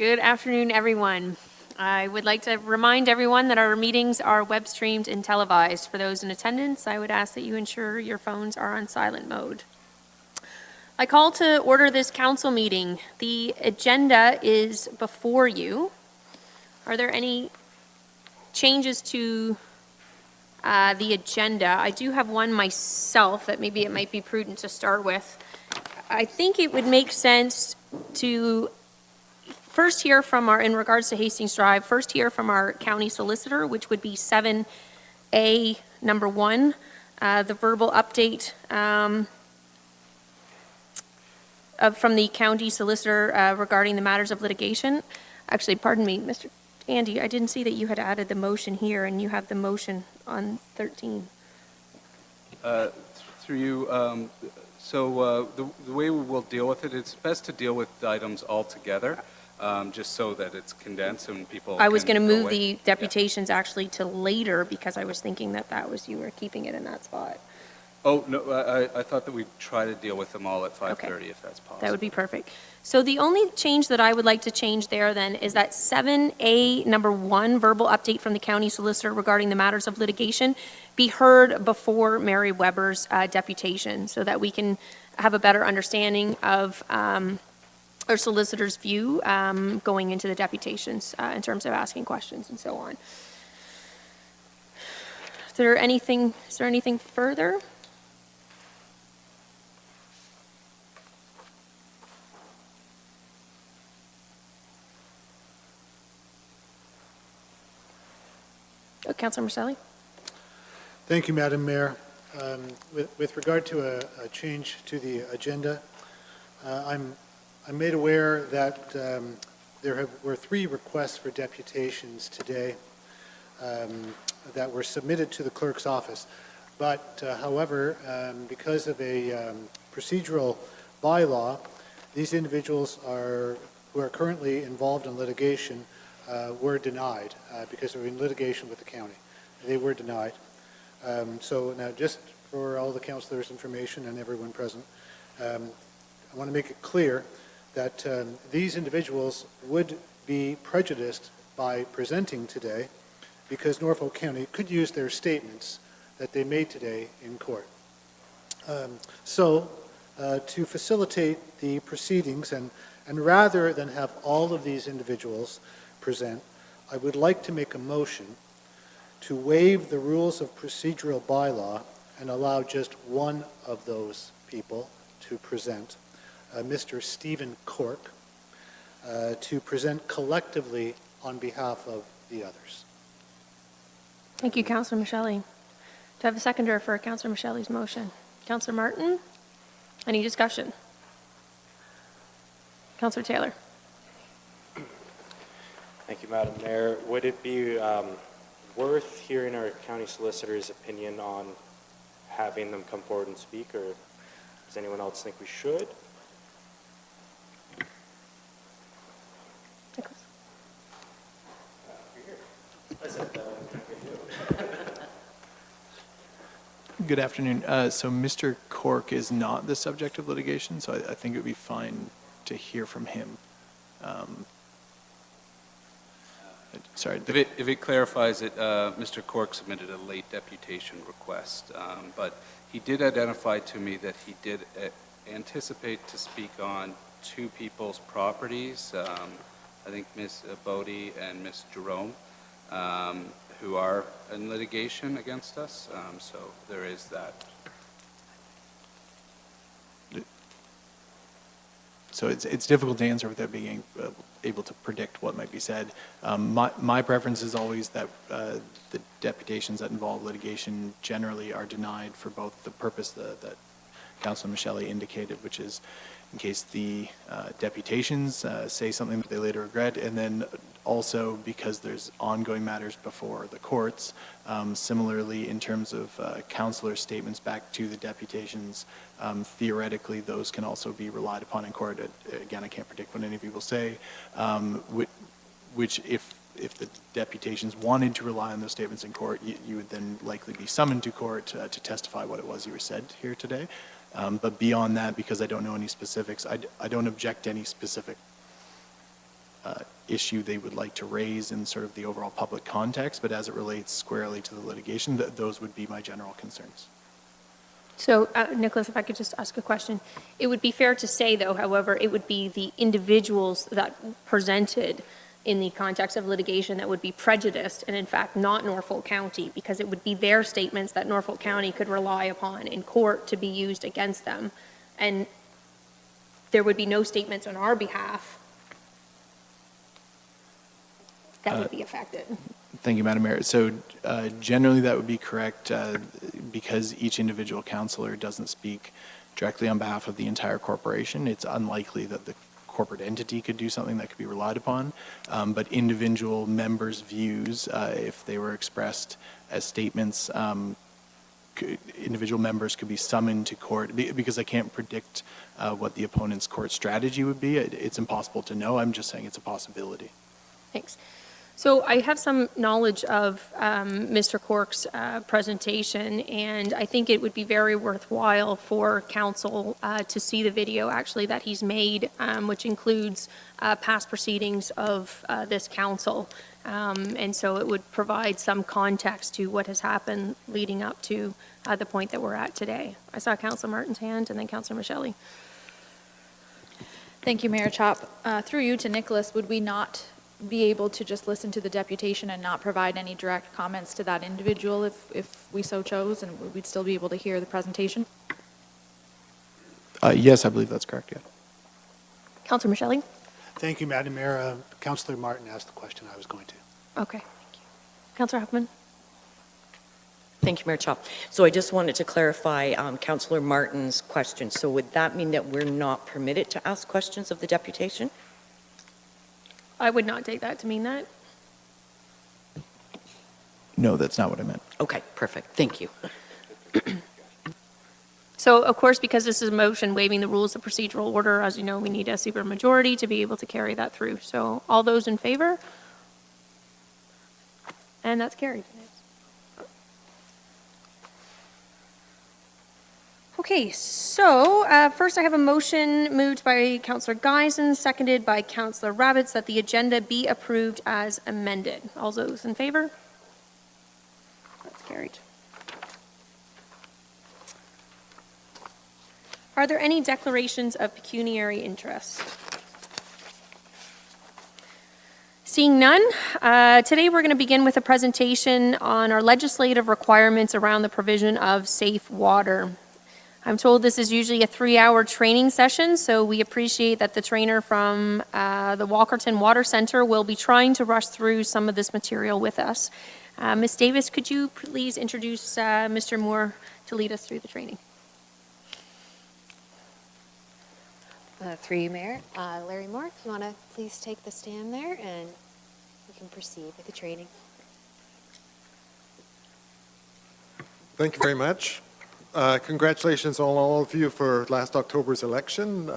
Good afternoon, everyone. I would like to remind everyone that our meetings are web streamed and televised. For those in attendance, I would ask that you ensure your phones are on silent mode. I call to order this council meeting. The agenda is before you. Are there any changes to the agenda? I do have one myself that maybe it might be prudent to start with. I think it would make sense to first hear from in regards to Hastings Drive, first hear from our county solicitor, which would be 7A, number 1, the verbal update from the county solicitor regarding the matters of litigation. Actually, pardon me, Mr. Andy, I didn't see that you had added the motion here, and you have the motion on 13. Through you, the way we will deal with it, it's best to deal with the items all together, just so that it's condensed and people I was going to move the deputations actually to later because I was thinking that was you were keeping it in that spot. Oh, no, I thought that we'd try to deal with them all at 5:30 Okay. if that's possible. That would be perfect. So the only change that I would like to change there then is that 7A, number 1, verbal update from the county solicitor regarding the matters of litigation be heard before Mary Weber's deputation so that we can have a better understanding of our solicitor's view going into the deputations in terms of asking questions and so on. Is there anything further? Councillor Marcelli? Thank you, Madam Mayor. With regard to a change to the agenda, I'm made aware that there were 3 requests for deputations today that were submitted to the clerk's office. But, however, because of a procedural bylaw, these individuals who are currently involved in litigation were denied because they're in litigation with the county. They were denied. So now, just for all the councillors' information and everyone present, I want to make it clear that these individuals would be prejudiced by presenting today because Norfolk County could use their statements that they made today in court. To facilitate the proceedings and rather than have all of these individuals present, I would like to make a motion to waive the rules of procedural bylaw and allow just one of those people to present, Mr. Stephen Cork, to present collectively on behalf of the others. Thank you, Councillor Michelli. Do I have a seconder for Councillor Michelli's motion? Councillor Martin? Any discussion? Councillor Taylor? Thank you, Madam Mayor. Would it be worth hearing our county solicitor's opinion on having them come forward and speak, or does anyone else think we should? Good afternoon. So Mr. Cork is not the subject of litigation, so I think it would be fine to hear from him. Sorry. If it clarifies it, Mr. Cork submitted a late deputation request, but he did identify to me that he did anticipate to speak on 2 people's properties, I think Ms. Bodie and Ms. Jerome, who are in litigation against us, so there is that. So it's difficult to answer without being able to predict what might be said. My preference is always that the deputations that involve litigation generally are denied for both the purpose that Councilor Michelli indicated, which is in case the deputations say something that they later regret, and then also because there's ongoing matters before the courts. Similarly, in terms of councillor statements back to the deputations, theoretically those can also be relied upon in court. Again, I can't predict what any of you will say, which if the deputations wanted to rely on those statements in court, you would then likely be summoned to court to testify what it was you were said here today. But beyond that, because I don't know any specifics, I don't object to any specific issue they would like to raise in sort of the overall public context, but as it relates squarely to the litigation, those would be my general concerns. So, Nicholas, if I could just ask a question. It would be fair to say, though, however, it would be the individuals that presented in the context of litigation that would be prejudiced, and in fact not Norfolk County, because it would be their statements that Norfolk County could rely upon in court to be used against them. And there would be no statements on our behalf that would be affected. Thank you, Madam Mayor. So generally that would be correct because each individual councillor doesn't speak directly on behalf of the entire corporation. It's unlikely that the corporate entity could do something that could be relied upon, but individual members' views, if they were expressed as statements, individual members could be summoned to court because I can't predict what the opponent's court strategy would be. It's impossible to know. I'm just saying it's a possibility. Thanks. So I have some knowledge of Mr. Cork's presentation, and I think it would be very worthwhile for council to see the video actually that he's made, which includes past proceedings of this council. And so it would provide some context to what has happened leading up to the point that we're at today. I saw Councillor Martin's hand and then Councillor Michelli. Thank you, Mayor Chop. Through you to Nicholas, would we not be able to just listen to the deputation and not provide any direct comments to that individual if we so chose, and we'd still be able to hear the presentation? Yes, I believe that's correct, yeah. Councillor Michelli? Thank you, Madam Mayor. Councillor Martin asked the question I was going to. Okay, thank you. Councillor Huffman? Thank you, Mayor Chop. So I just wanted to clarify Councillor Martin's question. So would that mean that we're not permitted to ask questions of the deputation? I would not take that to mean that. No, that's not what I meant. Okay, perfect. Thank you. So, of course, because this is a motion waiving the rules of procedural order, as you know, we need a supermajority to be able to carry that through. So, all those in favor? And that's carried. Okay, so first I have a motion moved by Councillor Geisen, seconded by Councillor Rabbits, that the agenda be approved as amended. All those in favor? That's carried. Are there any declarations of pecuniary interest? Seeing none, today we're going to begin with a presentation on our legislative requirements around the provision of safe water. I'm told this is usually a 3-hour training session, so we appreciate that the trainer from the Walkerton Water Center will be trying to rush through some of this material with us. Ms. Davis, could you please introduce Mr. Moore to lead us through the training? Through you, Mayor. Larry Moore, if you want to please take the stand there and we can proceed with the training. Thank you very much. Congratulations on all of you for last October's election.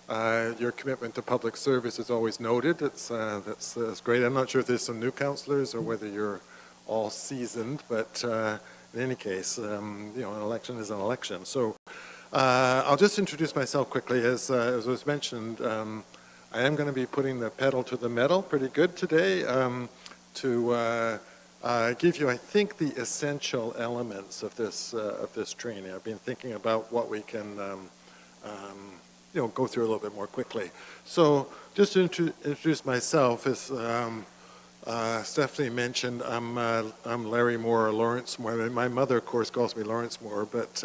Your commitment to public service is always noted. That's great. I'm not sure if there's some new councillors or whether you're all seasoned, but in any case, an election is an election. So I'll just introduce myself quickly. As was mentioned, I am going to be putting the pedal to the metal pretty good today to give you, I think, the essential elements of this training. I've been thinking about what we can, go through a little bit more quickly. So, just to introduce myself, as Stephanie mentioned, I'm Larry Moore, or Lawrence Moore. My mother, of course, calls me Lawrence Moore, but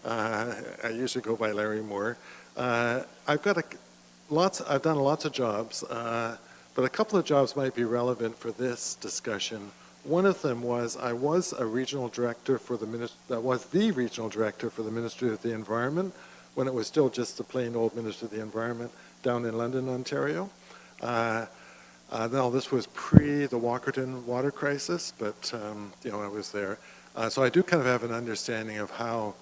I usually go by Larry Moore. I've done lots of jobs, but a couple of jobs might be relevant for this discussion. One of them was I was a regional director for the regional director for the Ministry of the Environment when it was still just the plain old Ministry of the Environment down in London, Ontario. Now this was pre the Walkerton water crisis, but I was there, so I do kind of have an understanding of how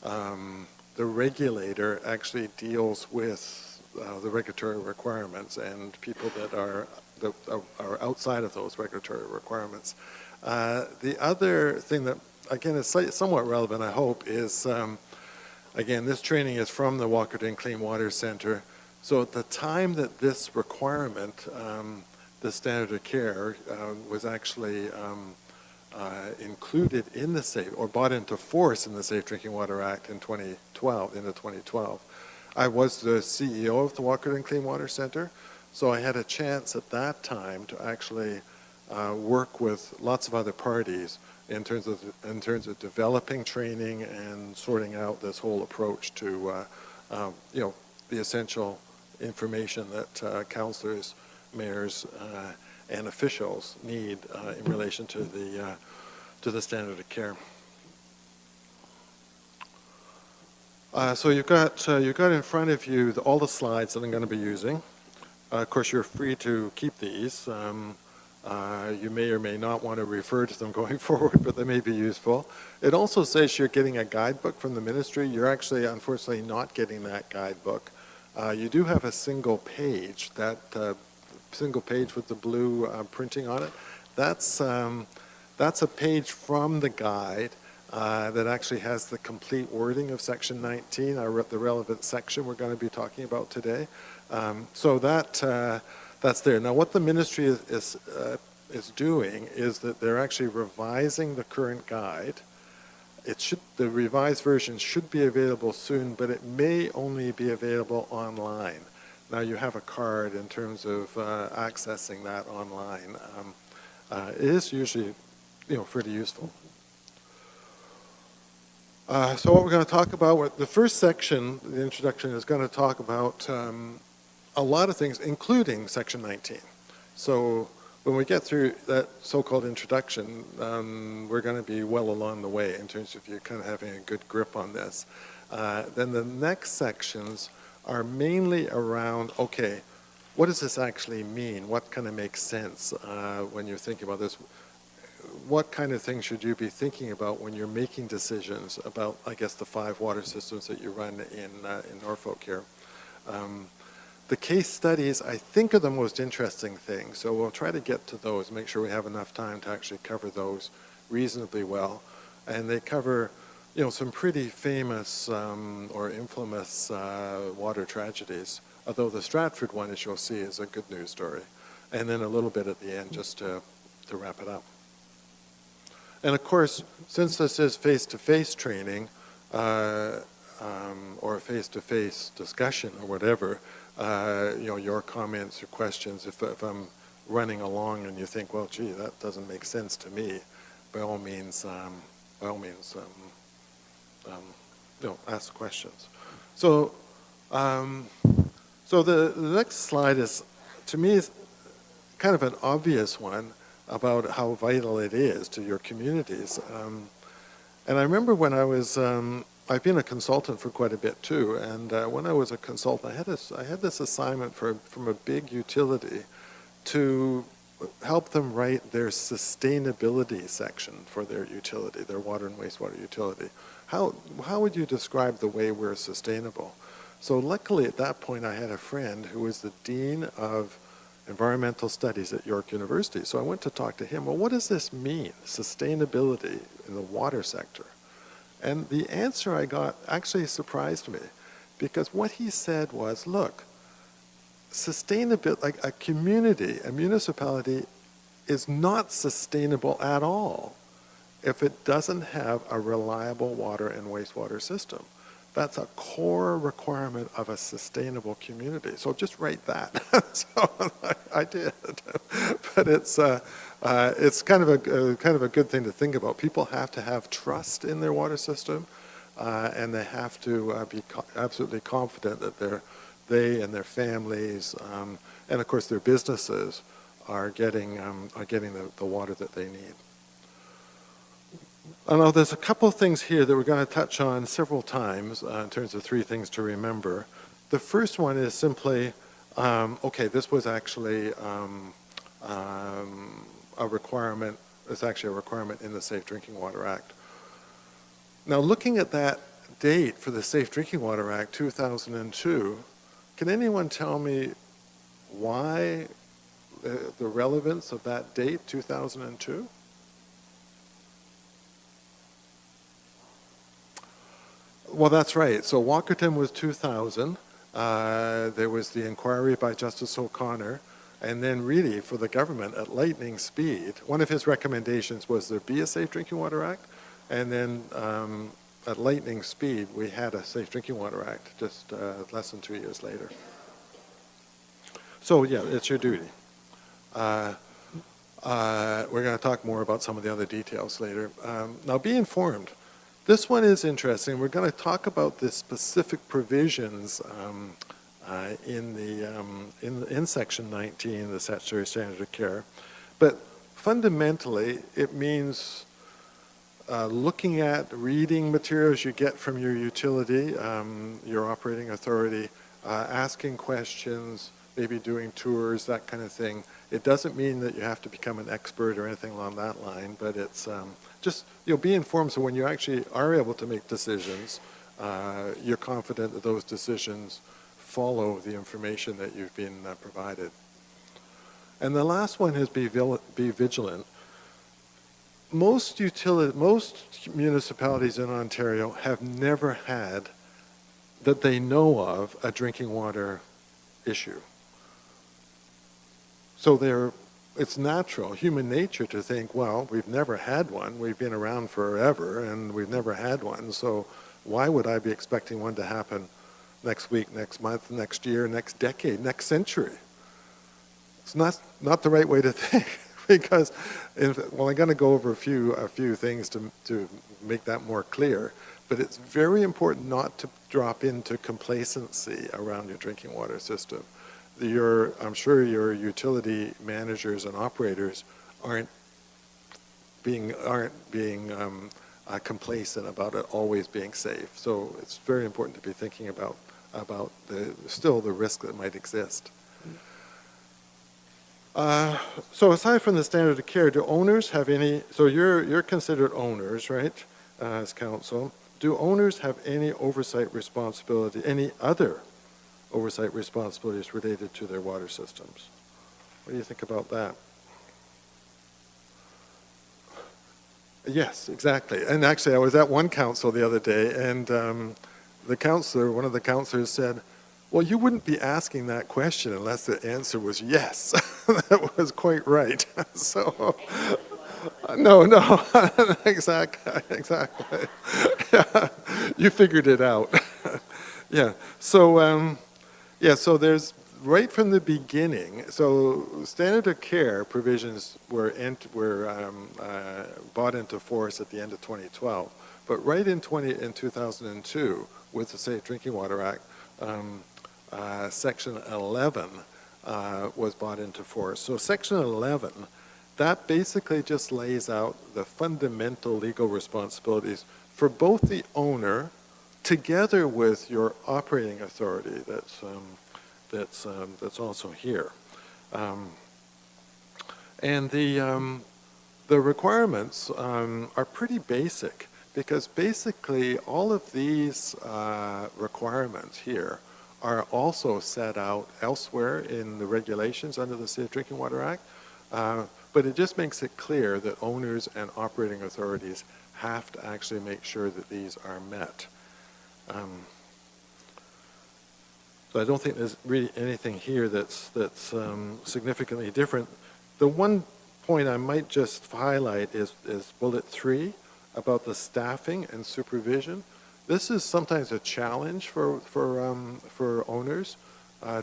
the regulator actually deals with the regulatory requirements and people that are outside of those regulatory requirements. The other thing that, again, is somewhat relevant, I hope, is, again, this training is from the Walkerton Clean Water Center. So at the time that this requirement, the standard of care, was actually included in the Safe, or brought into force in the Safe Drinking Water Act in 2012, I was the CEO of the Walkerton Clean Water Center, so I had a chance at that time to actually work with lots of other parties in terms of developing training and sorting out this whole approach to the essential information that councillors, mayors, and officials need in relation to the standard of care. So you've got in front of you all the slides that I'm going to be using. Of course, you're free to keep these. You may or may not want to refer to them going forward, but they may be useful. It also says you're getting a guidebook from the ministry. You're actually, unfortunately, not getting that guidebook. You do have a single page, that single page with the blue printing on it. That's a page from the guide that actually has the complete wording of Section 19, the relevant section we're going to be talking about today. So that's there. Now, what the ministry is doing is that they're actually revising the current guide. The revised version should be available soon, but it may only be available online. Now, you have a card in terms of accessing that online. It is usually, pretty useful. So what we're going to talk about, the first section, the introduction, is going to talk about a lot of things, including Section 19. So when we get through that so-called introduction, we're going to be well along the way in terms of you kind of having a good grip on this. Then the next sections are mainly around, okay, what does this actually mean? What kind of makes sense when you're thinking about this? What kind of things should you be thinking about when you're making decisions about, I guess, the 5 water systems that you run in Norfolk here? The case studies, I think, are the most interesting thing, so we'll try to get to those, make sure we have enough time to actually cover those reasonably well. And they cover, some pretty famous or infamous water tragedies, although the Stratford one, as you'll see, is a good news story. And then a little bit at the end just to wrap it up. And of course, since this is face-to-face training, or face-to-face discussion or whatever, your comments or questions, if I'm running along and you think, well, gee, that doesn't make sense to me, by all means, ask questions. So, the next slide is, to me, is kind of an obvious one about how vital it is to your communities. And I remember when I was, I've been a consultant for quite a bit too, and when I was a consultant, I had this assignment from a big utility to help them write their sustainability section for their utility, their water and wastewater utility. How would you describe the way we're sustainable? So luckily at that point I had a friend who was the Dean of Environmental Studies at York University. So I went to talk to him. Well, what does this mean, sustainability in the water sector? And the answer I got actually surprised me, because what he said was, look, sustainability, like a community, a municipality, is not sustainable at all if it doesn't have a reliable water and wastewater system. That's a core requirement of a sustainable community. So just write that. So I did, but it's kind of a good thing to think about. People have to have trust in their water system, and they have to be absolutely confident that they and their families, and of course their businesses, are getting the water that they need. I know there's a couple of things here that we're going to touch on several times in terms of 3 things to remember. The first one is simply, okay, this was actually a requirement. It's actually a requirement in the Safe Drinking Water Act. Now, looking at that date for the Safe Drinking Water Act, 2002, can anyone tell me why the relevance of that date, 2002? Well, that's right. So Walkerton was 2000, There was the inquiry by Justice O'Connor, and then really for the government at lightning speed, one of his recommendations was there be a Safe Drinking Water Act, and then at lightning speed we had a Safe Drinking Water Act just less than 2 years later. So yeah, it's your duty. We're going to talk more about some of the other details later. Now be informed. This one is interesting. We're going to talk about the specific provisions in Section 19, the statutory standard of care. But fundamentally, it means looking at reading materials you get from your utility, your operating authority, asking questions, maybe doing tours, that kind of thing. It doesn't mean that you have to become an expert or anything along that line, but it's just, be informed so when you actually are able to make decisions, you're confident that those decisions follow the information that you've been provided. And the last one is be vigilant. Most municipalities in Ontario have never had, that they know of, a drinking water issue. So it's natural, human nature to think, well, we've never had one. We've been around forever, and we've never had one. So why would I be expecting one to happen next week, next month, next year, next decade, next century? It's not the right way to think, because, I'm going to go over a few things to make that more clear. But it's very important not to drop into complacency around your drinking water system. I'm sure your utility managers and operators aren't being complacent about it always being safe. So it's very important to be thinking about still the risk that might exist. So aside from the standard of care, do owners have any? So you're considered owners, right? As council, do owners have any oversight responsibility? Any other oversight responsibilities related to their water systems? What do you think about that? Yes, exactly. And actually, I was at one council the other day, and one of the councilors said, well, you wouldn't be asking that question unless the answer was yes. That was quite right. So, no, exactly. Yeah, you figured it out. Yeah, so, so there's, right from the beginning, so standard of care provisions were brought into force at the end of 2012. But right in 2002, with the Safe Drinking Water Act, Section 11 was brought into force. So Section 11, that basically just lays out the fundamental legal responsibilities for both the owner together with your operating authority that's also here. And the requirements are pretty basic, because basically all of these requirements here are also set out elsewhere in the regulations under the Safe Drinking Water Act, but it just makes it clear that owners and operating authorities have to actually make sure that these are met. So I don't think there's really anything here that's significantly different. The one point I might just highlight is bullet 3 about the staffing and supervision. This is sometimes a challenge for owners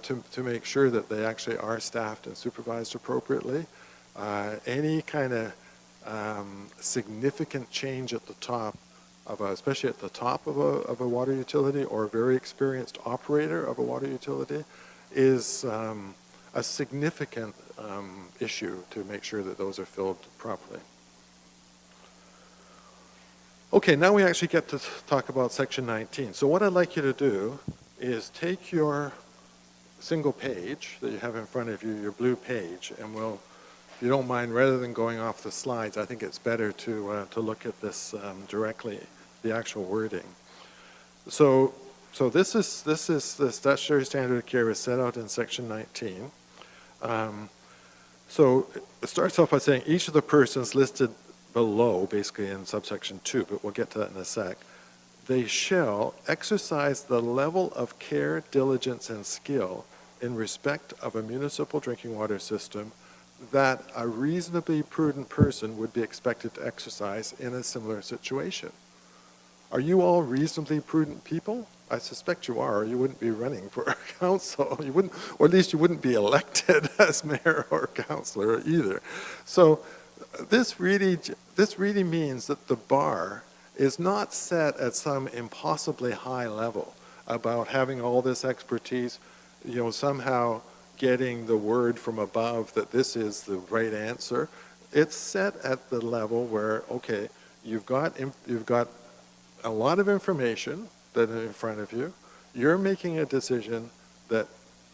to make sure that they actually are staffed and supervised appropriately. Any kind of significant change at the top especially at the top of a water utility, or a very experienced operator of a water utility, is a significant issue to make sure that those are filled properly. Okay, now we actually get to talk about Section 19. So what I'd like you to do is take your single page that you have in front of you, your blue page, and we'll, if you don't mind, rather than going off the slides, I think it's better to look at this directly, the actual wording. So this is the statutory standard of care is set out in Section 19. So it starts off by saying each of the persons listed below, basically in subsection 2, but we'll get to that in a sec, they shall exercise the level of care, diligence, and skill in respect of a municipal drinking water system that a reasonably prudent person would be expected to exercise in a similar situation. Are you all reasonably prudent people? I suspect you are, or you wouldn't be running for council. You wouldn't, or at least you wouldn't be elected as mayor or councillor either. So this really means that the bar is not set at some impossibly high level about having all this expertise, somehow getting the word from above that this is the right answer. It's set at the level where, okay, you've got a lot of information that is in front of you. You're making a decision that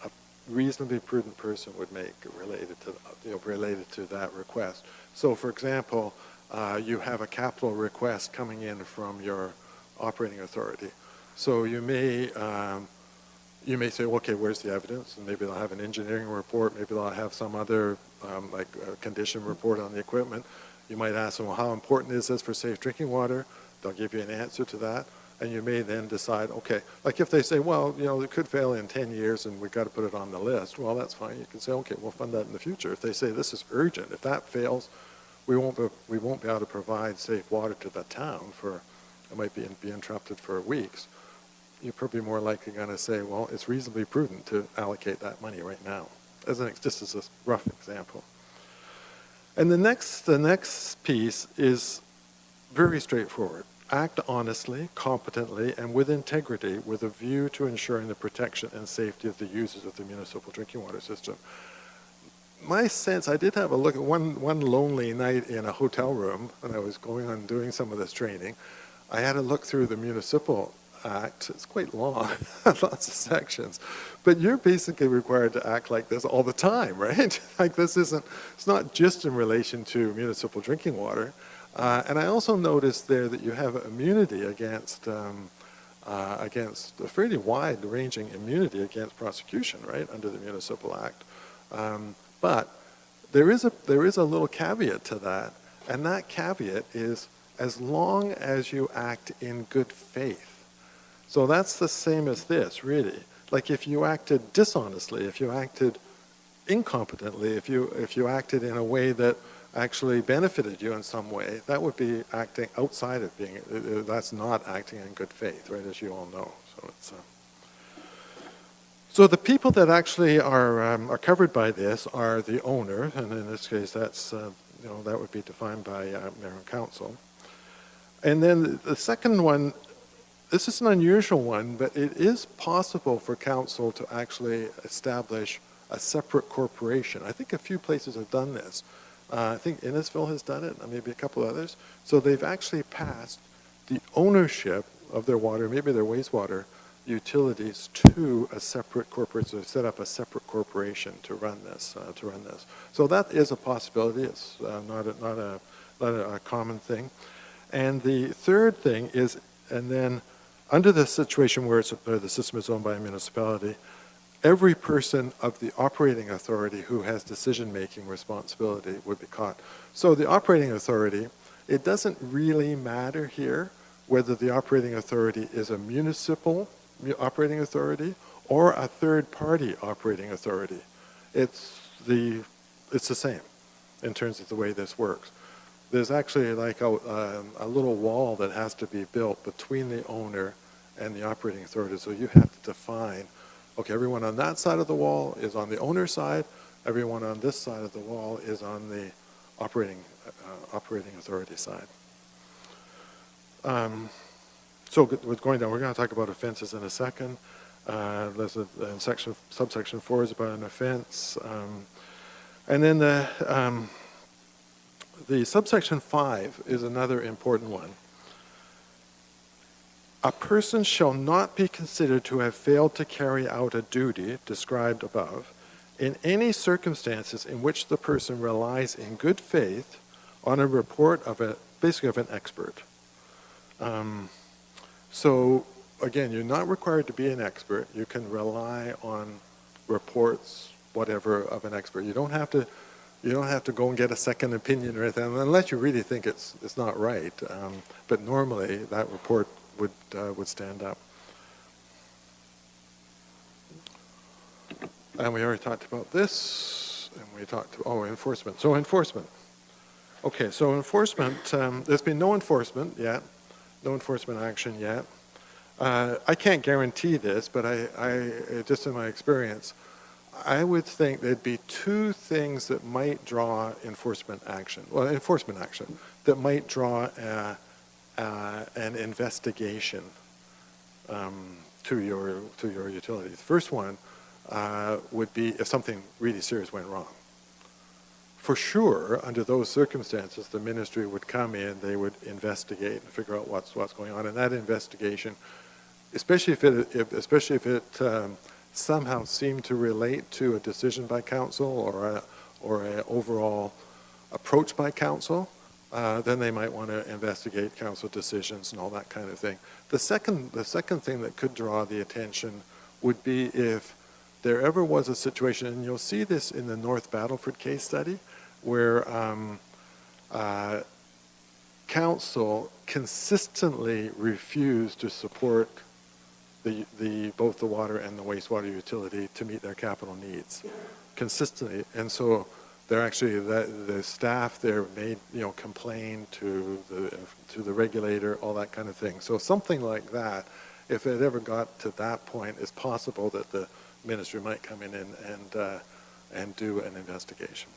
a reasonably prudent person would make related to that request. So, for example, you have a capital request coming in from your operating authority. So you may say, okay, where's the evidence? And maybe they'll have an engineering report. Maybe they'll have some other like a condition report on the equipment. You might ask them, well, how important is this for safe drinking water? They'll give you an answer to that. And you may then decide, okay, like if they say, well, it could fail in 10 years and we've got to put it on the list. Well, that's fine. You can say, okay, we'll fund that in the future. If they say this is urgent, if that fails, we won't be able to provide safe water to the town it might be interrupted for weeks. You're probably more likely going to say, well, it's reasonably prudent to allocate that money right now, just as a rough example. And the next piece is very straightforward. Act honestly, competently, and with integrity with a view to ensuring the protection and safety of the users of the municipal drinking water system. My sense, I did have a look at one lonely night in a hotel room when I was going on doing some of this training. I had to look through the Municipal Act. It's quite long, lots of sections. But you're basically required to act like this all the time, right? Like it's not just in relation to municipal drinking water. And I also noticed there that you have immunity against a fairly wide-ranging immunity against prosecution, right, under the Municipal Act. But there is a little caveat to that, and that caveat is as long as you act in good faith. So that's the same as this, really. Like if you acted dishonestly, if you acted incompetently, if you acted in a way that actually benefited you in some way, that would be acting outside of that's not acting in good faith, right, as you all know. So the people that actually are covered by this are the owner, and in this case, that's that would be defined by mayor and council. And then the second one, this is an unusual one, but it is possible for council to actually establish a separate corporation. I think a few places have done this. I think Innisfil has done it, and maybe a couple others. So they've actually passed the ownership of their water, maybe their wastewater utilities, to a separate corporate. So they set up a separate corporation to run this. So that is a possibility. It's not a common thing. And the third thing is, and then under the situation where the system is owned by a municipality, every person of the operating authority who has decision-making responsibility would be caught. So the operating authority, it doesn't really matter here whether the operating authority is a municipal operating authority or a third-party operating authority. It's the same in terms of the way this works. There's actually like a little wall that has to be built between the owner and the operating authority. So you have to define, okay, everyone on that side of the wall is on the owner's side, everyone on this side of the wall is on the operating authority side. So with going down, we're going to talk about offenses in a second. Subsection 4 is about an offense. And then the subsection 5 is another important one. A person shall not be considered to have failed to carry out a duty described above in any circumstances in which the person relies in good faith on a report of an expert. So again, you're not required to be an expert. You can rely on reports, whatever, of an expert. You don't have to go and get a second opinion or anything, unless you really think it's not right. But normally that report would stand up. And we already talked about this, and we talked, enforcement. So enforcement. Okay, so enforcement, there's been no enforcement yet, no enforcement action yet. I can't guarantee this, but I just in my experience, I would think there'd be two things that might draw enforcement action that might draw an investigation to your utility. The first one would be if something really serious went wrong. For sure, under those circumstances, the ministry would come in, they would investigate and figure out what's going on, and that investigation, especially if it somehow seemed to relate to a decision by council or an overall approach by council, then they might want to investigate council decisions and all that kind of thing. The second thing that could draw the attention would be if there ever was a situation, and you'll see this in the North Battleford case study, where council consistently refused to support both the water and the wastewater utility to meet their capital needs, consistently. And so they're actually, the staff there made, complained to the regulator, all that kind of thing. So something like that, if it ever got to that point, it's possible that the ministry might come in and do an investigation.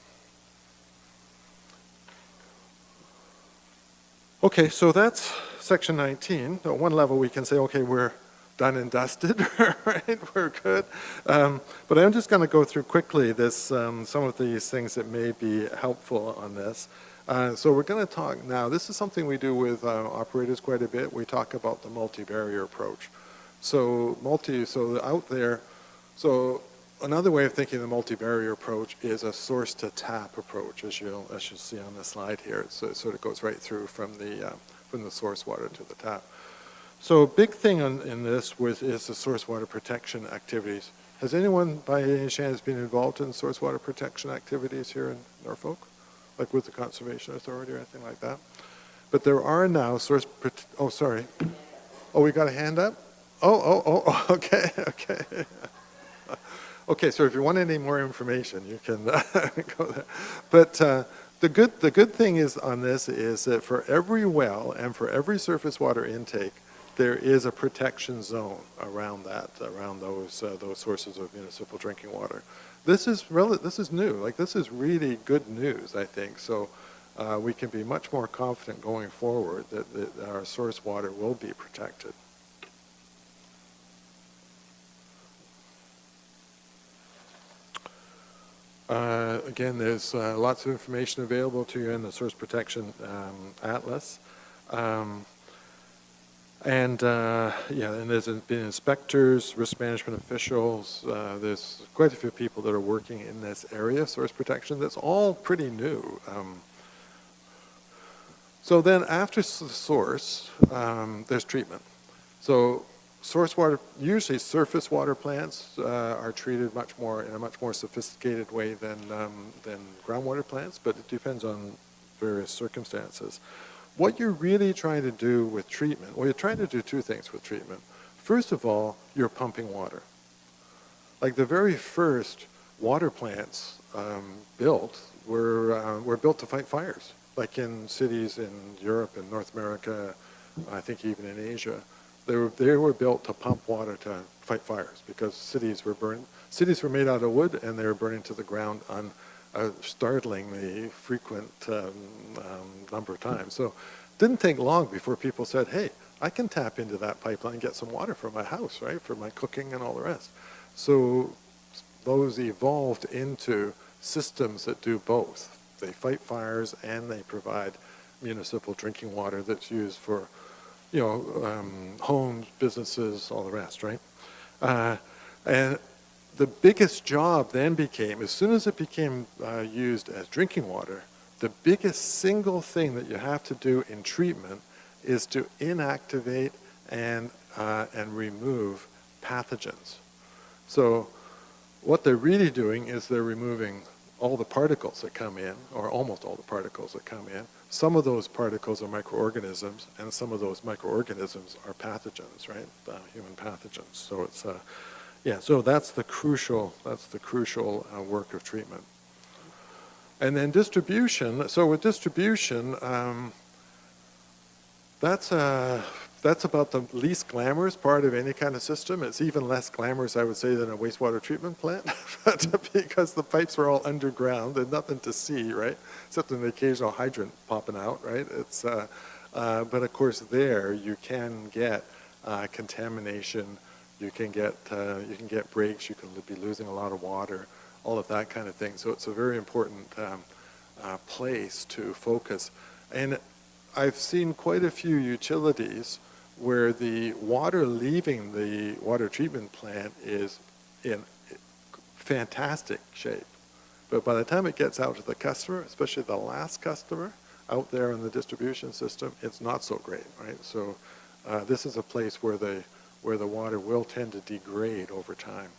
Okay, so that's section 19. At one level we can say, okay, we're done and dusted, right? We're good. But I'm just going to go through quickly some of these things that may be helpful on this. So we're going to talk now, this is something we do with operators quite a bit. We talk about the multi-barrier approach. So out there, so another way of thinking of the multi-barrier approach is a source-to-tap approach, as you'll see on the slide here. So it sort of goes right through from the source water to the tap. So a big thing in this is the source water protection activities. Has anyone by any chance been involved in source water protection activities here in Norfolk? Like with the Conservation Authority or anything like that? But there are now oh, sorry. Oh, we got a hand up? Oh, okay. Okay, so if you want any more information, you can go there. But the good thing is on this is that for every well and for every surface water intake, there is a protection zone around those sources of municipal drinking water. This is new. Like, this is really good news, I think. So we can be much more confident going forward that our source water will be protected. Again, there's lots of information available to you in the Source Protection Atlas. And there's been inspectors, risk management officials. There's quite a few people that are working in this area, source protection. That's all pretty new. So then after the source, there's treatment. So source water, usually surface water plants are treated in a much more sophisticated way than groundwater plants, but it depends on various circumstances. What you're really trying to do with treatment, well, you're trying to do two things with treatment. First of all, you're pumping water. Like the very first water plants built were built to fight fires, like in cities in Europe and North America, I think even in Asia. They were built to pump water to fight fires because cities were made out of wood and they were burning to the ground on a startlingly frequent number of times. So it didn't take long before people said, hey, I can tap into that pipeline and get some water for my house, right, for my cooking and all the rest. So those evolved into systems that do both. They fight fires and they provide municipal drinking water that's used for homes, businesses, all the rest, right? And the biggest job then became, as soon as it became used as drinking water, the biggest single thing that you have to do in treatment is to inactivate and remove pathogens. So what they're really doing is they're removing all the particles that come in, or almost all the particles that come in. Some of those particles are microorganisms, and some of those microorganisms are pathogens, right? Human pathogens. So it's yeah. So that's the crucial work of treatment. And then distribution. So with distribution, that's about the least glamorous part of any kind of system. It's even less glamorous, I would say, than a wastewater treatment plant, because the pipes are all underground. There's nothing to see, right? Except an occasional hydrant popping out, right? It's, but of course, there you can get contamination. You can get breaks. You can be losing a lot of water, all of that kind of thing. So it's a very important place to focus. And I've seen quite a few utilities where the water leaving the water treatment plant is in fantastic shape. But by the time it gets out to the customer, especially the last customer out there in the distribution system, it's not so great, right? So this is a place where the water will tend to degrade over time.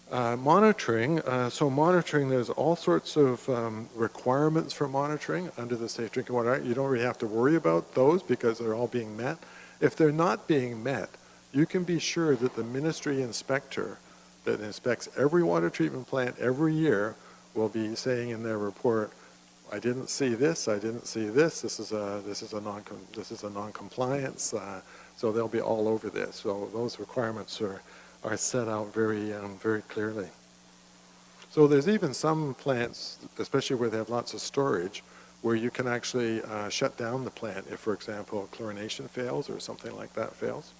Monitoring, so monitoring, there's all sorts of requirements for monitoring under the Safe Drinking Water Act. You don't really have to worry about those because they're all being met. If they're not being met, you can be sure that the ministry inspector that inspects every water treatment plant every year will be saying in their report, I didn't see this, I didn't see this, this is a non-compliance, so they'll be all over this. So those requirements are set out very, very clearly. So there's even some plants, especially where they have lots of storage, where you can actually shut down the plant if, for example, chlorination fails or something like that fails.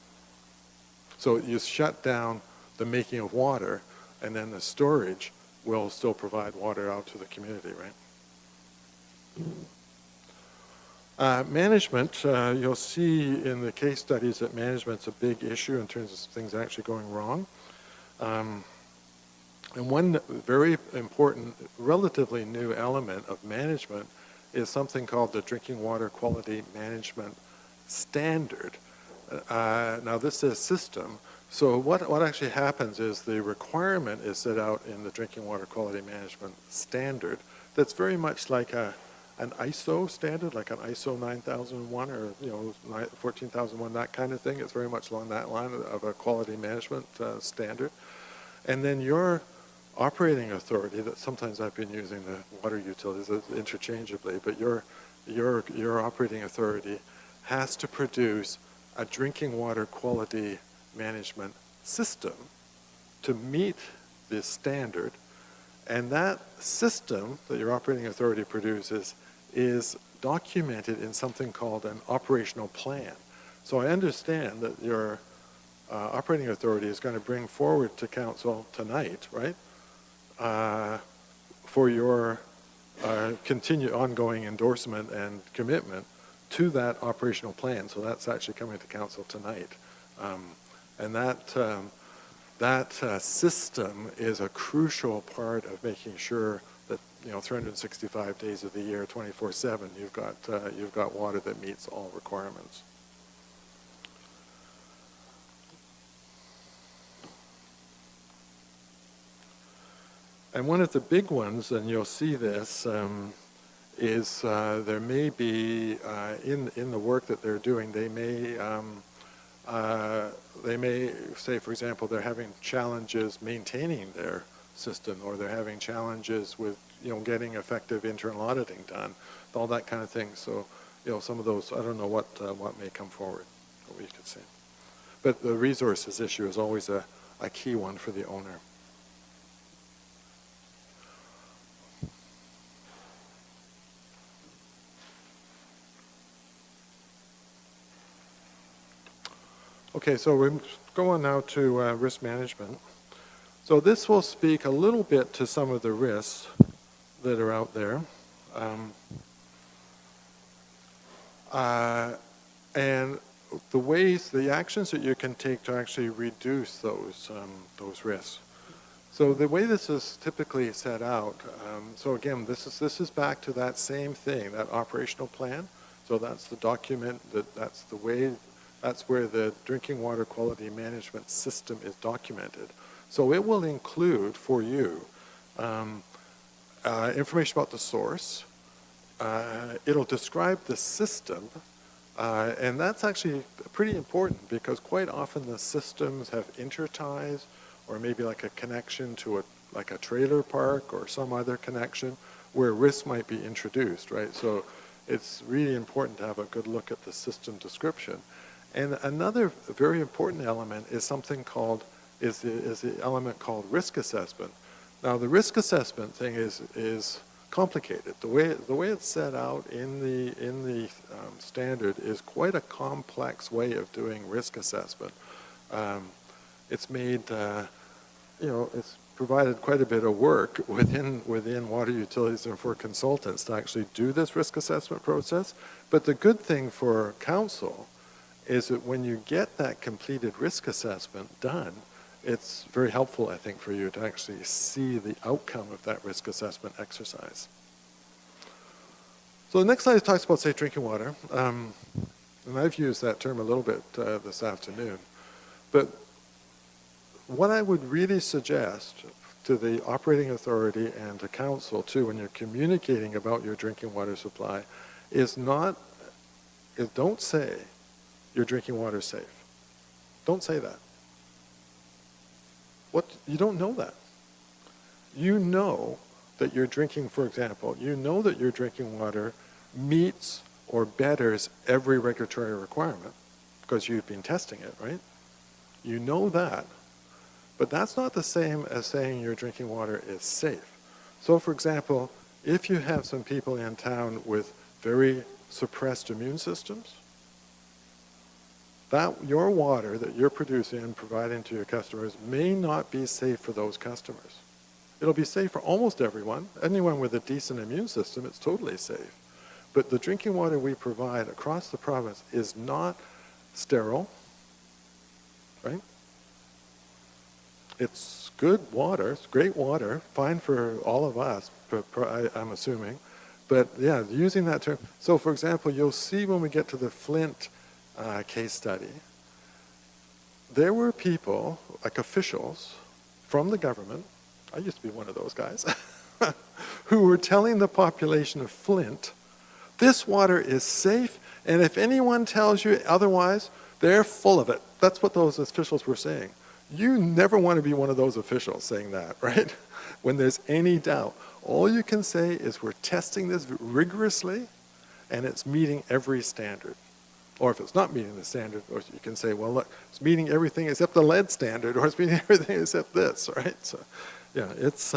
So you shut down the making of water, and then the storage will still provide water out to the community, right? Management, you'll see in the case studies that management's a big issue in terms of things actually going wrong. And one very important, relatively new element of management is something called the Drinking Water Quality Management Standard. Now this is a system. So what actually happens is the requirement is set out in the Drinking Water Quality Management Standard that's very much like an ISO standard, like an ISO 9001 or 14001, that kind of thing. It's very much along that line of a quality management standard. And then your operating authority, that sometimes I've been using the water utilities interchangeably, but your operating authority has to produce a drinking water quality management system to meet this standard. And that system that your operating authority produces is documented in something called an operational plan. So I understand that your operating authority is going to bring forward to council tonight, right, for your continued ongoing endorsement and commitment to that operational plan. So that's actually coming to council tonight. And that system is a crucial part of making sure that 365 days of the year, 24/7, you've got water that meets all requirements. And one of the big ones, and you'll see this, is there may be in the work that they're doing, they may say, for example, they're having challenges maintaining their system, or they're having challenges with getting effective internal auditing done, all that kind of thing. So some of those, I don't know what may come forward, what we could see. But the resources issue is always a key one for the owner. Okay, so we're going now to risk management. So this will speak a little bit to some of the risks that are out there. And the actions that you can take to actually reduce those risks. So the way this is typically set out, so again, this is back to that same thing, that operational plan. So that's the document, that's where the drinking water quality management system is documented. So it will include for you information about the source. It'll describe the system, and that's actually pretty important because quite often the systems have interties or maybe like a connection to like a trailer park or some other connection where risk might be introduced, right? So it's really important to have a good look at the system description. And another very important element is something called, is the element called risk assessment. Now the risk assessment thing is complicated. The way it's set out in the standard is quite a complex way of doing risk assessment. It's made, it's provided quite a bit of work within water utilities and for consultants to actually do this risk assessment process. But the good thing for council is that when you get that completed risk assessment done, it's very helpful, I think, for you to actually see the outcome of that risk assessment exercise. So the next slide talks about safe drinking water. And I've used that term a little bit this afternoon. But what I would really suggest to the operating authority and to council too when you're communicating about your drinking water supply is don't say your drinking water is safe. Don't say that. You don't know that. You know that you're drinking, for example, you know that your drinking water meets or betters every regulatory requirement because you've been testing it, right? You know that. But that's not the same as saying your drinking water is safe. So, for example, if you have some people in town with very suppressed immune systems, your water that you're producing and providing to your customers may not be safe for those customers. It'll be safe for almost everyone. Anyone with a decent immune system, it's totally safe. But the drinking water we provide across the province is not sterile, right? It's good water, it's great water, fine for all of us, I'm assuming. But yeah, using that term. So for example, you'll see when we get to the Flint case study, there were people, like officials from the government, I used to be one of those guys, who were telling the population of Flint, this water is safe, and if anyone tells you otherwise, they're full of it. That's what those officials were saying. You never want to be one of those officials saying that, right? When there's any doubt. All you can say is we're testing this rigorously, and it's meeting every standard. Or if it's not meeting the standard, or you can say, well, look, it's meeting everything except the lead standard, or it's meeting everything except this, right? So, yeah, it's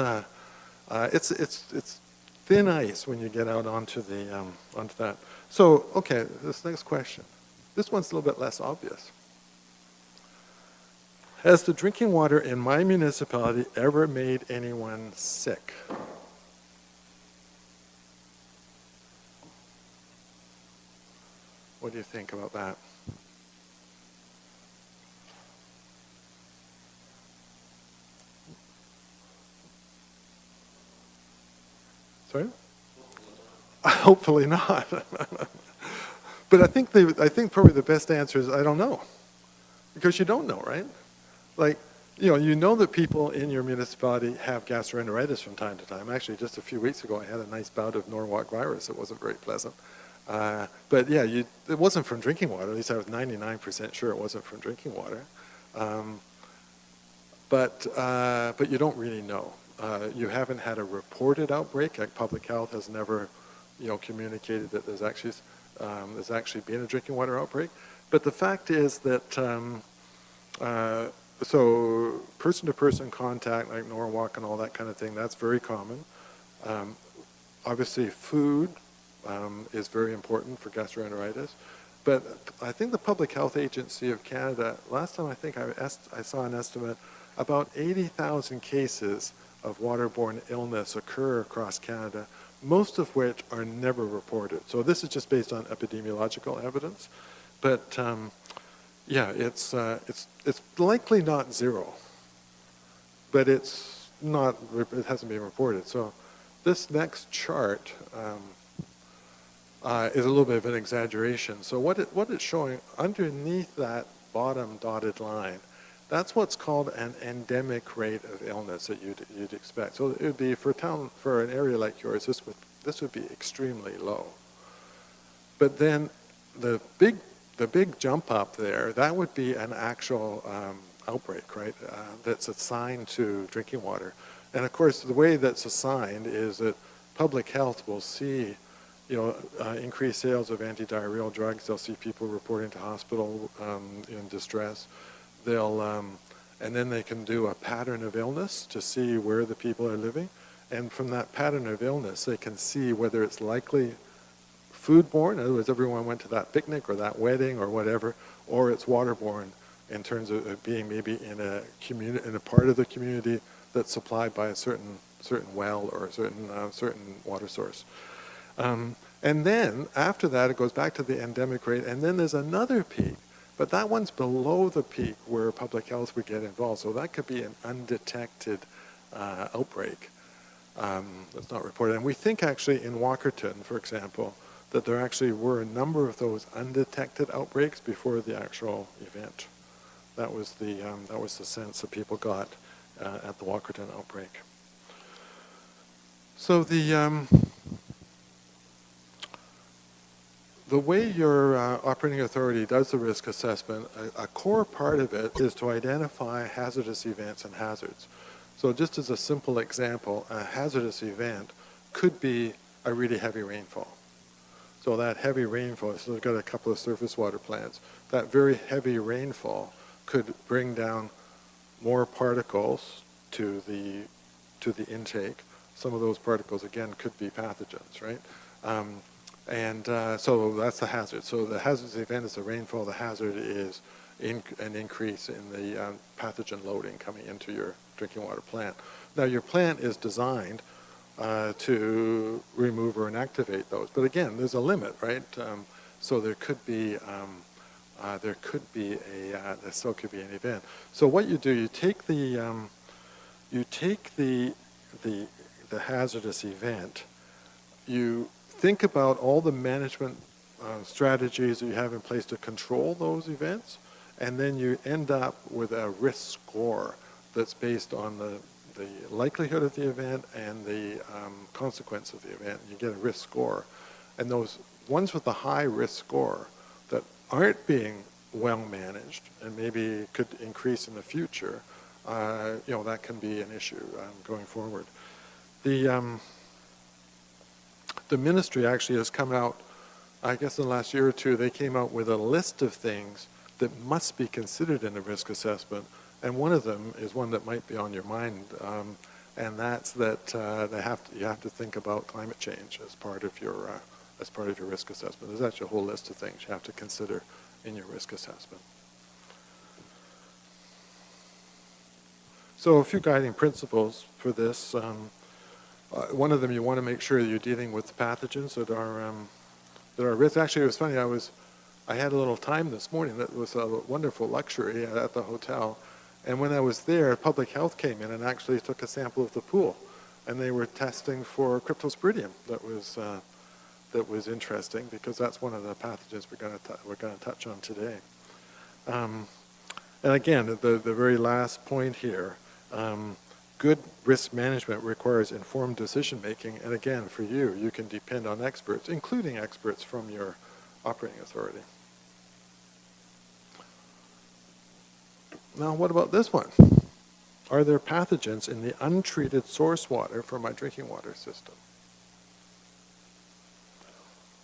thin ice when you get out onto that. So, okay, this next question. This one's a little bit less obvious. Has the drinking water in my municipality ever made anyone sick? What do you think about that? Sorry? Hopefully not. But I think probably the best answer is I don't know. Because you don't know, right? Like, you know that people in your municipality have gastroenteritis from time to time. Actually, just a few weeks ago, I had a nice bout of Norwalk virus. It wasn't very pleasant. But yeah, it wasn't from drinking water. At least I was 99% sure it wasn't from drinking water. But you don't really know. You haven't had a reported outbreak. Like public health has never, communicated that there's actually been a drinking water outbreak. But the fact is that so person-to-person contact, like Norwalk and all that kind of thing, that's very common. Obviously, food is very important for gastroenteritis. But I think the Public Health Agency of Canada, last time I think I saw an estimate, about 80,000 cases of waterborne illness occur across Canada, most of which are never reported. So this is just based on epidemiological evidence. But yeah, it's likely not zero, but it hasn't been reported. So this next chart is a little bit of an exaggeration. So what it's showing underneath that bottom dotted line, That's what's called an endemic rate of illness that you'd expect. So it would be for an area like yours, this would be extremely low. But then the big jump up there, that would be an actual outbreak, right? That's assigned to drinking water. And of course, the way that's assigned is that public health will see, increased sales of antidiarrheal drugs. They'll see people reporting to hospital in distress. And then they can do a pattern of illness to see where the people are living. And from that pattern of illness, they can see whether it's likely foodborne, in other words, everyone went to that picnic or that wedding or whatever, or it's waterborne in terms of it being maybe in a part of the community that's supplied by a certain well or a certain water source. And then after that, it goes back to the endemic rate, and then there's another peak. But that one's below the peak where public health would get involved. So that could be an undetected outbreak that's not reported. And we think actually in Walkerton, for example, that there actually were a number of those undetected outbreaks before the actual event. That was the sense that people got at the Walkerton outbreak. So the way your operating authority does the risk assessment, a core part of it is to identify hazardous events and hazards. So just as a simple example, a hazardous event could be a really heavy rainfall. So that heavy rainfall, so we've got a couple of surface water plants, that very heavy rainfall could bring down more particles to the intake. Some of those particles, again, could be pathogens, right? So that's the hazard. So the hazardous event is the rainfall. The hazard is an increase in the pathogen loading coming into your drinking water plant. Now your plant is designed to remove or inactivate those, but again, there's a limit, right? So there still could be an event. So what you do, you take the hazardous event, you think about all the management strategies that you have in place to control those events, and then you end up with a risk score that's based on the likelihood of the event and the consequence of the event. You get a risk score. And those ones with the high risk score that aren't being well managed and maybe could increase in the future, that can be an issue going forward. The ministry actually has come out, I guess in the last year or two, they came out with a list of things that must be considered in a risk assessment, and one of them is one that might be on your mind, and that's that you have to think about climate change as part of your risk assessment. There's actually a whole list of things you have to consider in your risk assessment. So a few guiding principles for this. One of them, you want to make sure that you're dealing with pathogens that are risk. Actually, it was funny. I had a little time this morning. That was a wonderful luxury at the hotel. And when I was there, public health came in and actually took a sample of the pool, and they were testing for cryptosporidium. That was interesting because that's one of the pathogens we're going to touch on today. And again, the very last point here. Good risk management requires informed decision making, and again, for you can depend on experts, including experts from your operating authority. Now, what about this one? Are there pathogens in the untreated source water for my drinking water system?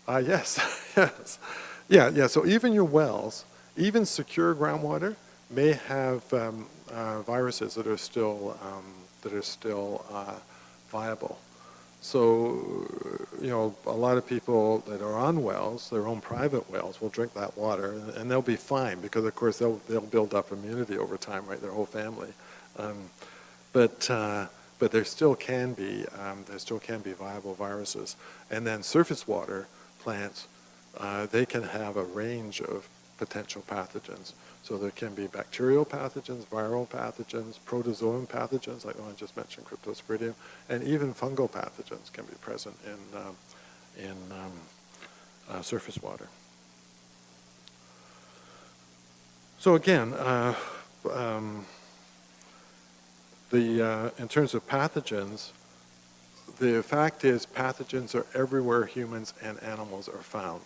Yes, yes. Yeah, so even your wells, even secure groundwater, may have viruses that are still viable. So, a lot of people that are on wells, their own private wells, will drink that water, and they'll be fine because, of course, they'll build up immunity over time, right? Their whole family. But there still can be viable viruses. And then surface water plants, they can have a range of potential pathogens. So there can be bacterial pathogens, viral pathogens, protozoan pathogens, like the one I just mentioned, cryptosporidium, and even fungal pathogens can be present in surface water. So again, in terms of pathogens, the fact is pathogens are everywhere humans and animals are found.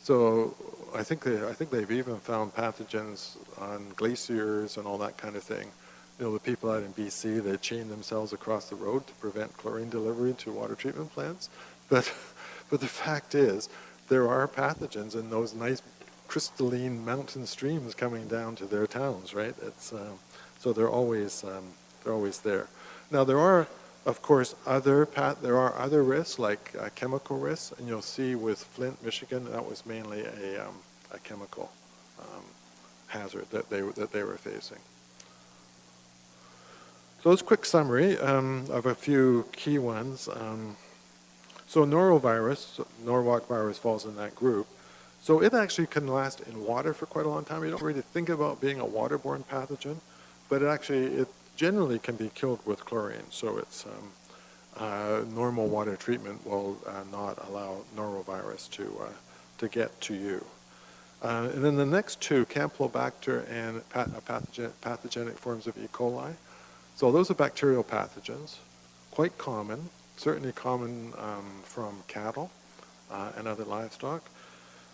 So I think they've even found pathogens on glaciers and all that kind of thing. You know, the people out in BC, they chain themselves across the road to prevent chlorine delivery to water treatment plants. But the fact is, there are pathogens in those nice crystalline mountain streams coming down to their towns, right? It's so they're always there. Now there are, of course, other risks like chemical risks, and you'll see with Flint, Michigan, that was mainly a chemical hazard that they were facing. So it's a quick summary of a few key ones. So norovirus, Norwalk virus falls in that group. So it actually can last in water for quite a long time. You don't really think about being a waterborne pathogen, but it generally can be killed with chlorine. So it's normal water treatment will not allow norovirus to get to you. And then the next two, Campylobacter and pathogenic forms of E. coli. So those are bacterial pathogens, quite common, certainly common from cattle and other livestock,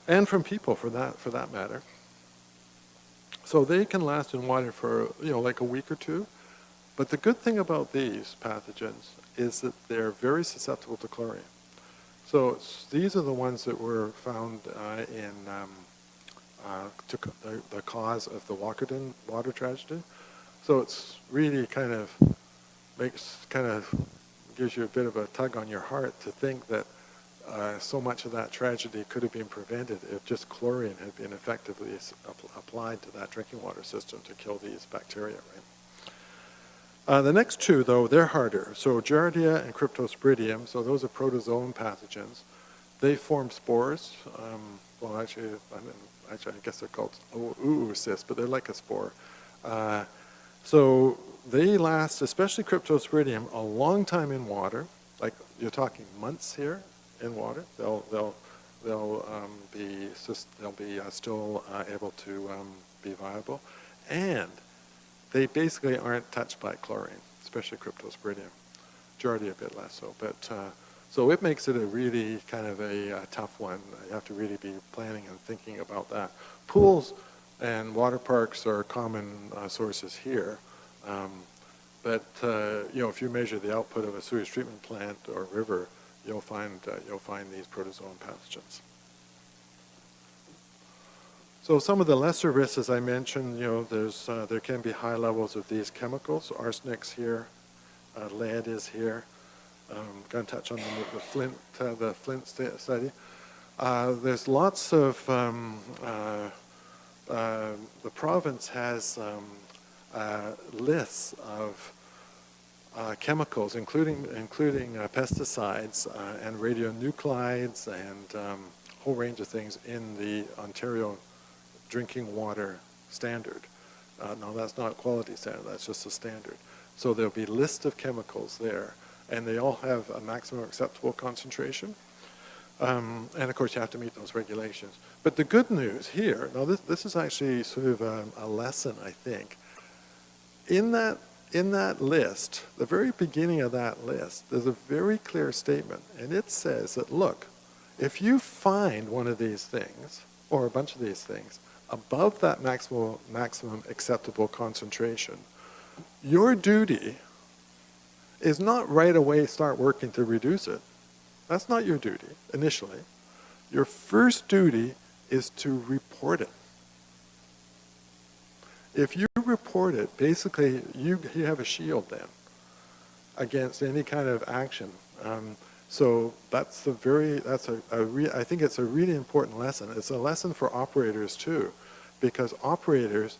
and from people for that matter. So they can last in water for like a week or two. But the good thing about these pathogens is that they're very susceptible to chlorine. So these are the ones that were found in the cause of the Walkerton water tragedy. So it's really kind of gives you a bit of a tug on your heart to think that so much of that tragedy could have been prevented if just chlorine had been effectively applied to that drinking water system to kill these bacteria, right? The next two, though, they're harder. So Giardia and Cryptosporidium, so those are protozoan pathogens. They form spores. Well, actually, I guess they're called oocysts, but they're like a spore. So they last, especially Cryptosporidium, a long time in water. Like you're talking months here in water. They'll be still able to be viable, and they basically aren't touched by chlorine, especially Cryptosporidium. Giardia a bit less so, but so it makes it a really kind of a tough one. You have to really be planning and thinking about that. Pools and water parks are common sources here, but if you measure the output of a sewage treatment plant or river, you'll find these protozoan pathogens. So some of the lesser risks, as I mentioned, there can be high levels of these chemicals. Arsenic's here, lead is here. Going to touch on the Flint study. There's lots of the province has lists of chemicals, including pesticides and radionuclides and a whole range of things in the Ontario drinking water standard. No, that's not quality standard, that's just a standard. So there'll be a list of chemicals there, and they all have a maximum acceptable concentration. And of course you have to meet those regulations. But the good news here, now this is actually sort of a lesson, I think. In that list, the very beginning of that list, there's a very clear statement, and it says that, look, if you find one of these things, or a bunch of these things, above that maximum acceptable concentration, your duty is not right away start working to reduce it. That's not your duty initially. Your first duty is to report it. If you report it, basically you have a shield then against any kind of action. So I think it's a really important lesson. It's a lesson for operators too, because operators,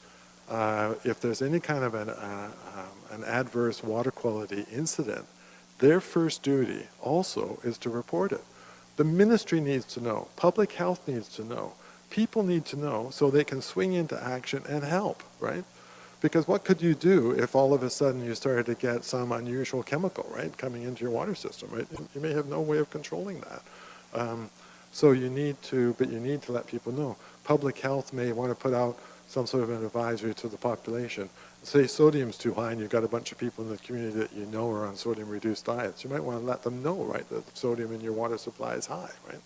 if there's any kind of an adverse water quality incident, their first duty also is to report it. The ministry needs to know. Public health needs to know. People need to know so they can swing into action and help, right? Because what could you do if all of a sudden you started to get some unusual chemical, right, coming into your water system, right? You may have no way of controlling that. So you need to let people know. Public health may want to put out some sort of an advisory to the population. Say sodium's too high and you've got a bunch of people in the community that you know are on sodium-reduced diets. You might want to let them know, right, that the sodium in your water supply is high, right?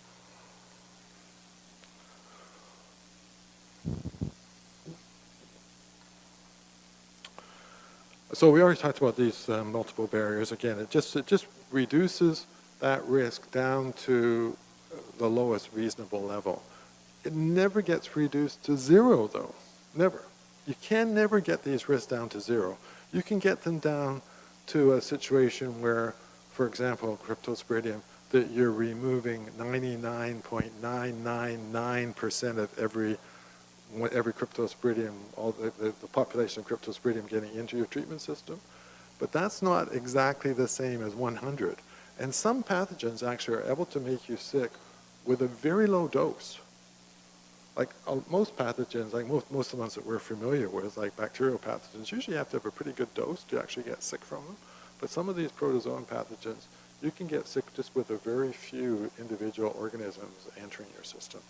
So we already talked about these multiple barriers. Again, it just reduces that risk down to the lowest reasonable level. It never gets reduced to zero, though. Never. You can never get these risks down to zero. You can get them down to a situation where, for example, cryptosporidium, that you're removing 99.999% of every cryptosporidium, all the population of cryptosporidium getting into your treatment system. But that's not exactly the same as 100. And some pathogens actually are able to make you sick with a very low dose. Like most pathogens, like most of the ones that we're familiar with, like bacterial pathogens, usually you have to have a pretty good dose to actually get sick from them. But some of these protozoan pathogens, you can get sick just with a very few individual organisms entering your system.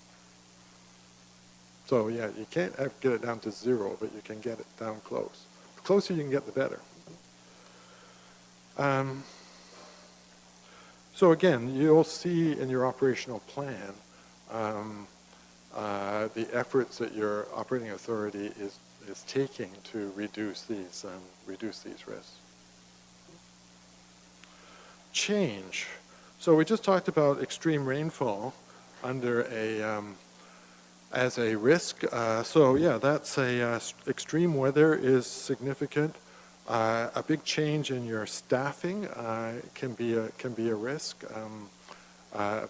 So yeah, you can't get it down to zero, but you can get it down close. The closer you can get, the better. So again, you'll see in your operational plan the efforts that your operating authority is taking to reduce these risks. Change. So we just talked about extreme rainfall under as a risk. So yeah, that's extreme weather is significant. A big change in your staffing can be a risk. A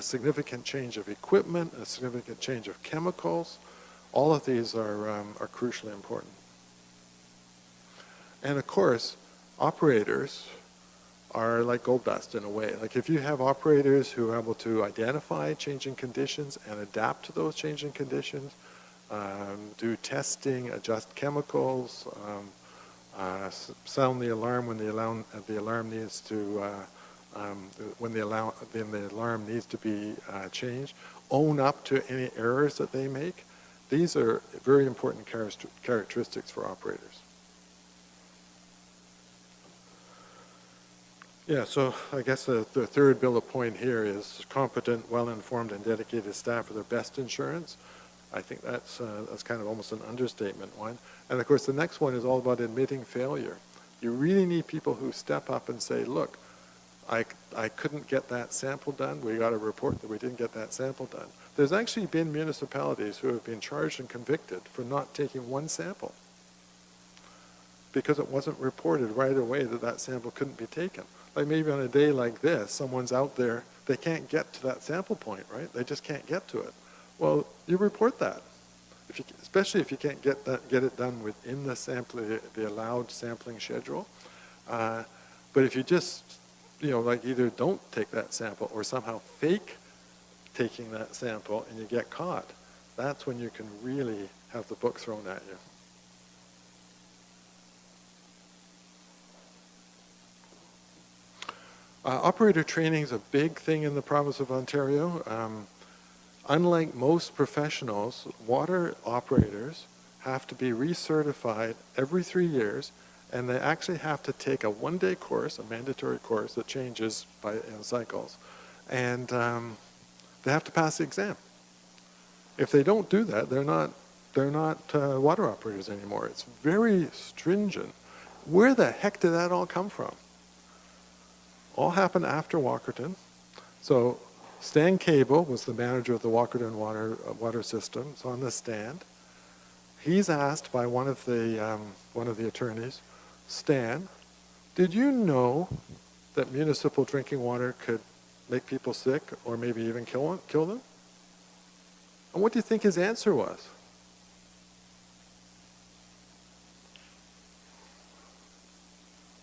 significant change of equipment, a significant change of chemicals. All of these are crucially important. And of course, operators are like gold dust in a way. Like if you have operators who are able to identify changing conditions and adapt to those changing conditions, do testing, adjust chemicals, sound the alarm when the alarm needs to when the alarm needs to be changed, own up to any errors that they make. These are very important characteristics for operators. Yeah, so I guess the third bullet point here is competent, well-informed, and dedicated staff for their best insurance. I think that's kind of almost an understatement one. And of course, the next one is all about admitting failure. You really need people who step up and say, look, I couldn't get that sample done. We got a report that we didn't get that sample done. There's actually been municipalities who have been charged and convicted for not taking one sample because it wasn't reported right away that sample couldn't be taken. Like maybe on a day like this, someone's out there, they can't get to that sample point, right? They just can't get to it. Well, you report that, especially if you can't get it done within the allowed sampling schedule. But if you just, like either don't take that sample or somehow fake taking that sample and you get caught, that's when you can really have the book thrown at you. Operator training is a big thing in the province of Ontario. Unlike most professionals, water operators have to be recertified every 3 years, and they actually have to take a one-day course, a mandatory course that changes in cycles, and they have to pass the exam. If they don't do that, they're not water operators anymore. It's very stringent. Where the heck did that all come from? All happened after Walkerton. So Stan Cable was the manager of the Walkerton water system. It's on the stand. He's asked by one of the attorneys, Stan, did you know that municipal drinking water could make people sick or maybe even kill them? And what do you think his answer was?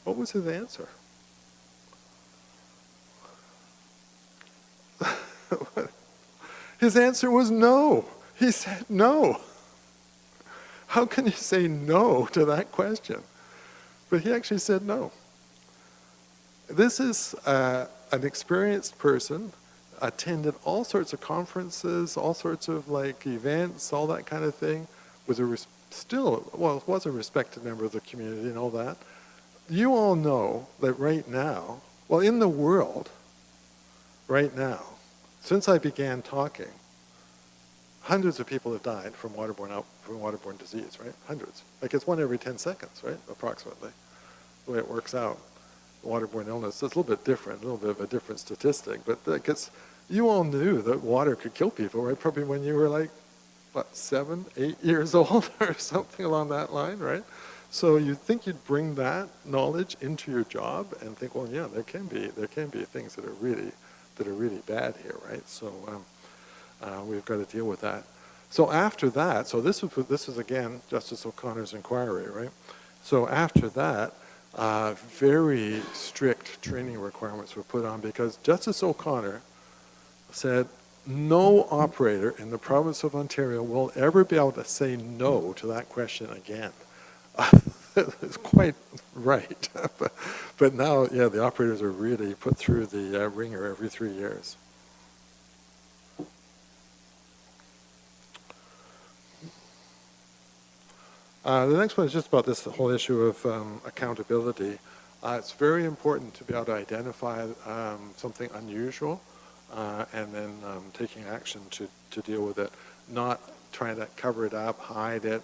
What was his answer? His answer was no. He said no. How can you say no to that question? But he actually said no. This is an experienced person, attended all sorts of conferences, all sorts of events, all that kind of thing, was was a respected member of the community and all that. You all know that right now, well, in the world, right now, since I began talking, hundreds of people have died from waterborne disease, right? Hundreds. Like it's 1 every 10 seconds, right? Approximately, the way it works out. Waterborne illness, it's a little bit different, a little bit of a different statistic, but you all knew that water could kill people, right? Probably when you were like, what, 7, 8 years old or something along that line, right? So you'd think you'd bring that knowledge into your job and think, well, yeah, there can be things that are really bad here, right? So we've got to deal with that. So after that, so this is again Justice O'Connor's inquiry, right? So after that, very strict training requirements were put on because Justice O'Connor said no operator in the province of Ontario will ever be able to say no to that question again. It's quite right. But now, yeah, the operators are really put through the ringer every 3 years. The next one is just about this whole issue of accountability. It's very important to be able to identify something unusual and then taking action to deal with it, not trying to cover it up, hide it.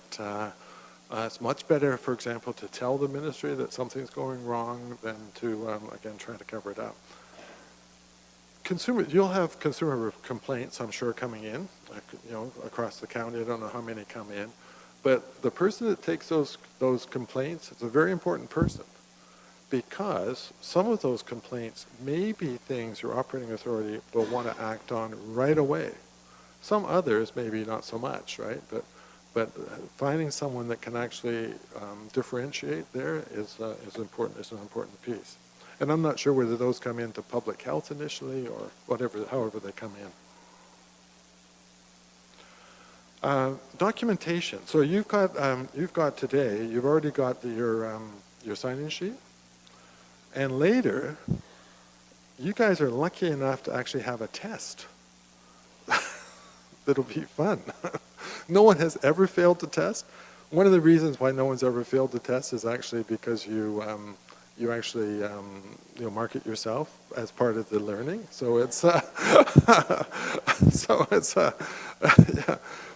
It's much better, for example, to tell the ministry that something's going wrong than to, again, try to cover it up. You'll have consumer complaints, I'm sure, coming in, across the county. I don't know how many come in. But the person that takes those complaints is a very important person because some of those complaints may be things your operating authority will want to act on right away. Some others, maybe not so much, right? But finding someone that can actually differentiate there is an important piece. And I'm not sure whether those come into public health initially or however they come in. Documentation. So you've got today. You've already got your sign-in sheet, and later, you guys are lucky enough to actually have a test. That'll be fun. No one has ever failed to test. One of the reasons why no one's ever failed to test is actually because you actually mark it yourself as part of the learning. So it's yeah.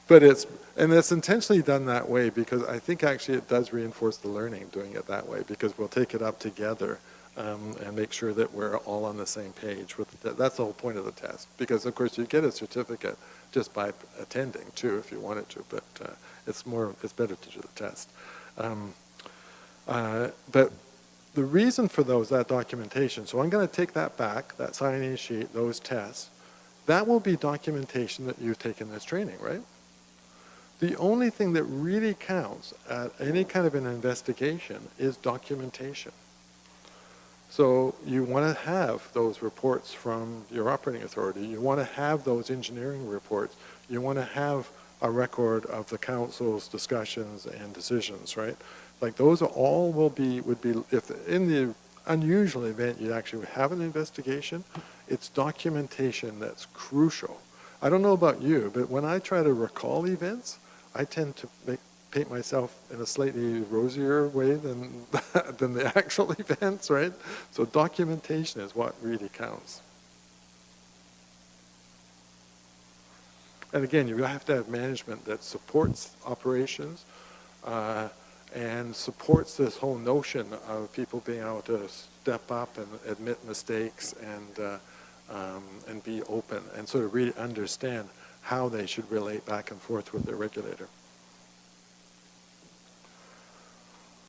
But it's intentionally done that way because I think actually it does reinforce the learning doing it that way because we'll take it up together and make sure that we're all on the same page. That's the whole point of the test because of course you get a certificate just by attending too if you wanted to, but it's better to do the test. But the reason for that documentation, so I'm going to take that back, that sign-in sheet, those tests, that will be documentation that you've taken this training, right? The only thing that really counts at any kind of an investigation is documentation. So you want to have those reports from your operating authority. You want to have those engineering reports. You want to have a record of the council's discussions and decisions, right? Like those would be if in the unusual event you actually have an investigation, it's documentation that's crucial. I don't know about you, but when I try to recall events, I tend to paint myself in a slightly rosier way than the actual events, right? So documentation is what really counts. And again, you have to have management that supports operations and supports this whole notion of people being able to step up and admit mistakes and be open and sort of really understand how they should relate back and forth with their regulator.